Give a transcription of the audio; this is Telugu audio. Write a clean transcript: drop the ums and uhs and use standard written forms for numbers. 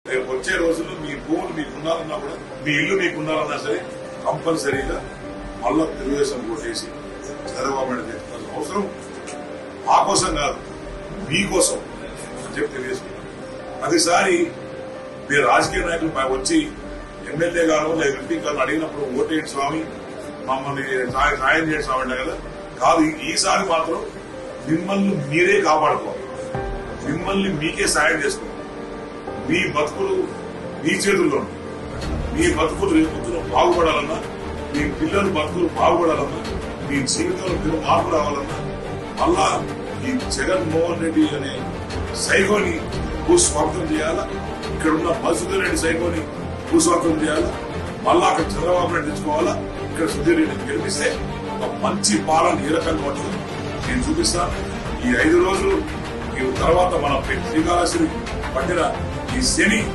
రేపు వచ్చే రోజుల్లో మీ భూములు మీకు ఉండాలన్నా కూడా, మీ ఇల్లు మీకు ఉండాలన్నా సరే కంపల్సరీగా మళ్ళా తెలుగుదేశం కొట్టేసి చంద్రబాబు నాయుడు తెచ్చుకోవాల్సిన అవసరం మా కోసం కాదు, మీకోసం అని చెప్పి తెలియజేసుకుంటాం. ప్రతిసారి మీరు రాజకీయ నాయకులు వచ్చి ఎమ్మెల్యే గారు లేదా ఎంపీ గారు అడిగినప్పుడు ఓటేయండి స్వామి, మమ్మల్ని సాయం చేయండి స్వామి అంటే కదా. కాదు, ఈసారి మాత్రం మిమ్మల్ని మీరే కాపాడుకోవాలి, మిమ్మల్ని మీకే సాయం చేసుకోవాలి. మీ బతుకులు మీ చేతుల్లో, మీ బతుకులు రేపు బాగుపడాలన్నా, మీ పిల్లలు బతుకులు బాగుపడాలన్నా, మీ జీవితంలో మీరు మార్పు రావాలన్నా, మళ్ళా ఈ జగన్మోహన్ రెడ్డి అనే సైకోని భూస్వాగతం చేయాలా, ఇక్కడ ఉన్న మధుసూదన్ రెడ్డి సైకోని భూస్వాగతం చేయాలా, మళ్ళా అక్కడ చంద్రబాబు నాయుడు తెచ్చుకోవాలా, ఇక్కడ సుధీర్ రెడ్డిని గెలిపిస్తే ఒక మంచి పాలన ఏ రకంగా ఉంటుంది నేను చూపిస్తాను. ఈ 5 రోజులు ఈ తర్వాత మన శ్రీకాళహస్తి పట్టిన ఈ శని